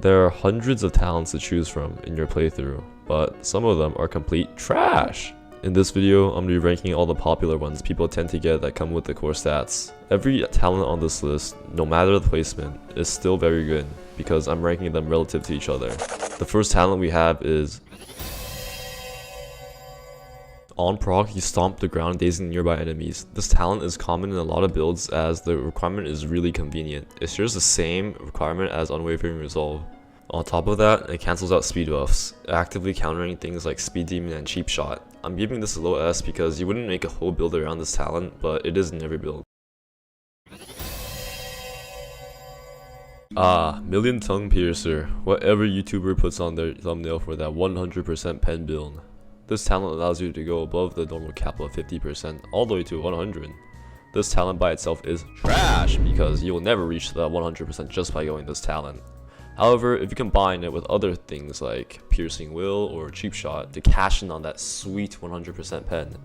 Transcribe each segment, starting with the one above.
There are hundreds of talents to choose from in your playthrough, but some of them are complete trash. In this video, I'm going to be ranking all the popular ones people tend to get that come with the core stats. Every talent on this list, no matter the placement, is still very good because I'm ranking them relative to each other. The first talent we have is on proc, you stomp the ground, dazing nearby enemies. This talent is common in a lot of builds as the requirement is really convenient. It shares the same requirement as Unwavering Resolve. On top of that, it cancels out speed buffs, actively countering things like Speed Demon and Cheap Shot. I'm giving this a low S because you wouldn't make a whole build around this talent, but it is in every build. Million Tongue Piercer. Whatever YouTuber puts on their thumbnail for that 100% pen build. This talent allows you to go above the normal cap of 50% all the way to 100. This talent by itself is trash because you will never reach the 100% just by going this talent. However, if you combine it with other things like Piercing Will or Cheap Shot to cash in on that sweet 100% pen,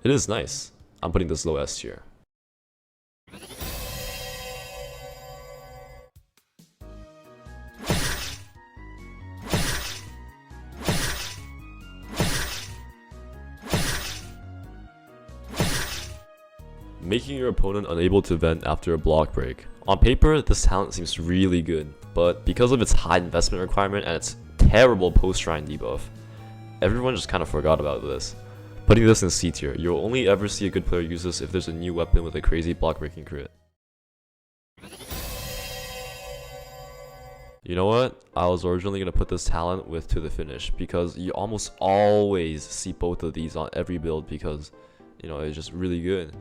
it is nice. I'm putting this low S tier. Making your opponent unable to vent after a block break. On paper, this talent seems really good, but because of its high investment requirement and its terrible post-shrine debuff, everyone just kind of forgot about this. Putting this in C tier, you'll only ever see a good player use this if there's a new weapon with a crazy block breaking crit. You know what? I was originally going to put this talent with To The Finish because you almost always see both of these on every build because, you know, it's just really good.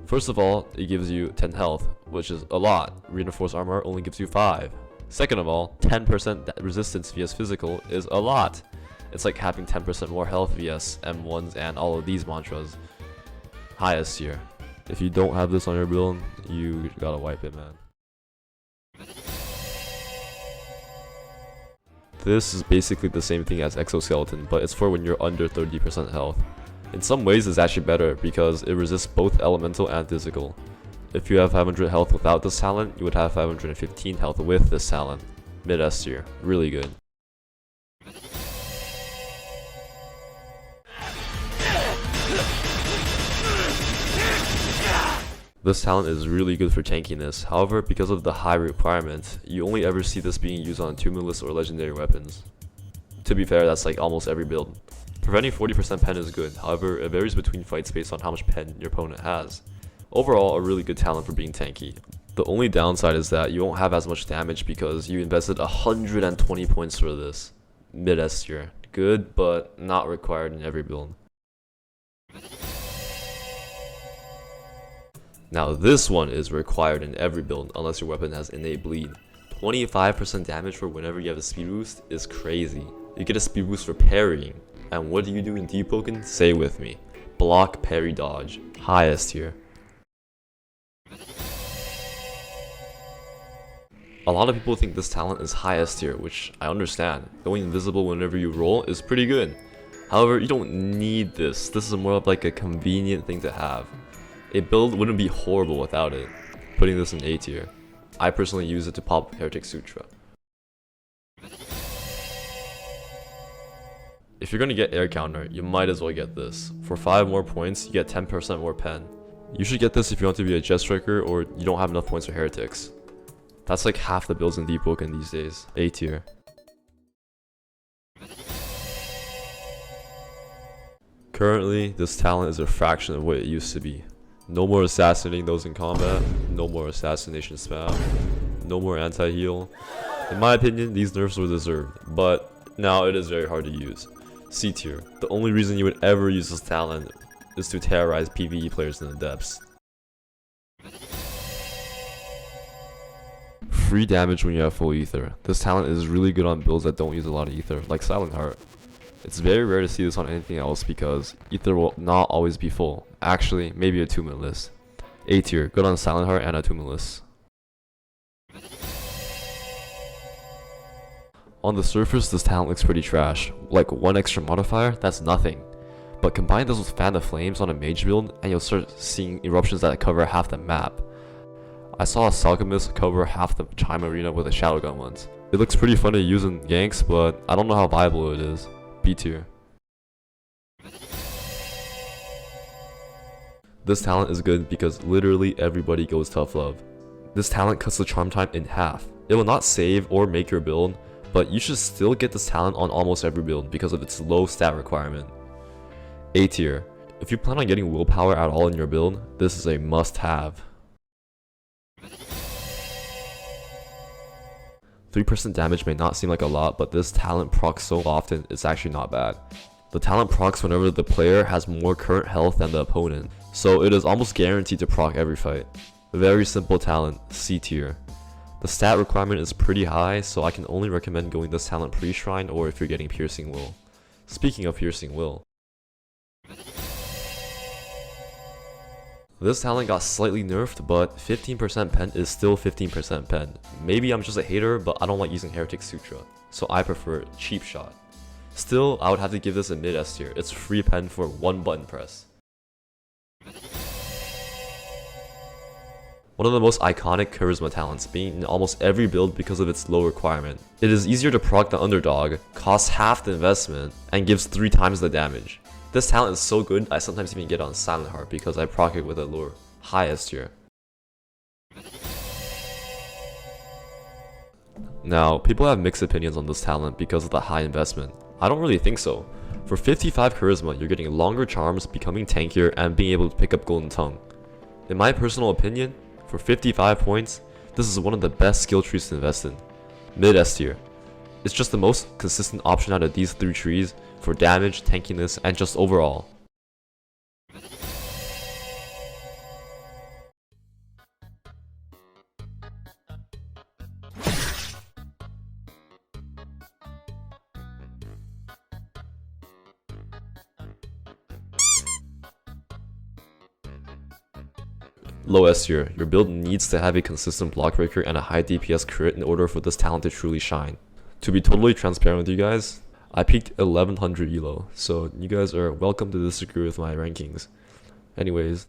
First of all, it gives you 10 health, which is a lot. Reinforced armor only gives you 5. Second of all, 10% resistance vs physical is a lot. It's like having 10% more health vs M1s and all of these mantras. Highest tier. If you don't have this on your build, you gotta wipe it, man. This is basically the same thing as Exoskeleton, but it's for when you're under 30% health. In some ways, it's actually better because it resists both elemental and physical. If you have 500 health without this talent, you would have 515 health with this talent. Mid S tier, really good. This talent is really good for tankiness, however, because of the high requirement, you only ever see this being used on Tumulus or legendary weapons. To be fair, that's like almost every build. Preventing 40% pen is good, however, it varies between fights based on how much pen your opponent has. Overall, a really good talent for being tanky. The only downside is that you won't have as much damage because you invested 120 points for this. Mid S tier. Good, but not required in every build. Now this one is required in every build unless your weapon has innate bleed. 25% damage for whenever you have a speed boost is crazy. You get a speed boost for parrying. And what do you do in Deepwoken? Say with me. Block, parry, dodge. Highest tier. A lot of people think this talent is highest tier, which I understand. Going invisible whenever you roll is pretty good. However, you don't need this. This is more of like a convenient thing to have. A build wouldn't be horrible without it. Putting this in A tier. I personally use it to pop Heretic Sutra. If you're gonna get air counter, you might as well get this. For 5 more points, you get 10% more pen. You should get this if you want to be a Jet Striker or you don't have enough points for Heretics. That's like half the builds in Deepwoken these days. A tier. Currently, this talent is a fraction of what it used to be. No more assassinating those in combat, no more assassination spam, no more anti-heal. In my opinion, these nerfs were deserved, but now it is very hard to use. C tier. The only reason you would ever use this talent is to terrorize PvE players in the depths. Free damage when you have full ether. This talent is really good on builds that don't use a lot of ether, like Silent Heart. It's very rare to see this on anything else because ether will not always be full. Actually, maybe a 2-minute list. A tier. Good on Silent Heart and a 2-minute list. On the surface, this talent looks pretty trash. Like 1 extra modifier, that's nothing. But combine this with Fan of Flames on a mage build and you'll start seeing eruptions that cover half the map. I saw a Salchemist cover half the Chime Arena with a Shadow Gun once. It looks pretty fun to use in ganks, but I don't know how viable it is. B tier. This talent is good because literally everybody goes tough love. This talent cuts the charm time in half. It will not save or make your build, but you should still get this talent on almost every build because of its low stat requirement. A tier. If you plan on getting willpower at all in your build, this is a must-have. 3% damage may not seem like a lot, but this talent procs so often it's actually not bad. The talent procs whenever the player has more current health than the opponent, so it is almost guaranteed to proc every fight. Very simple talent, C tier. The stat requirement is pretty high, so I can only recommend going this talent pre-shrine or if you're getting Piercing Will. Speaking of Piercing Will, this talent got slightly nerfed, but 15% pen is still 15% pen. Maybe I'm just a hater, but I don't like using Heretic Sutra, so I prefer Cheap Shot. Still, I would have to give this a mid S tier. It's free pen for one button press. One of the most iconic charisma talents, being in almost every build because of its low requirement. It is easier to proc than Underdog, costs half the investment, and gives 3 times the damage. This talent is so good, I sometimes even get on Silent Heart because I proc it with a lure. High S tier. Now, people have mixed opinions on this talent because of the high investment. I don't really think so. For 55 charisma, you're getting longer charms, becoming tankier, and being able to pick up Golden Tongue. In my personal opinion, for 55 points, this is one of the best skill trees to invest in. Mid S tier. It's just the most consistent option out of these 3 trees for damage, tankiness, and just overall. Low S tier. Your build needs to have a consistent block breaker and a high DPS crit in order for this talent to truly shine. To be totally transparent with you guys, I peaked 1100 elo, so you guys are welcome to disagree with my rankings. Anyways,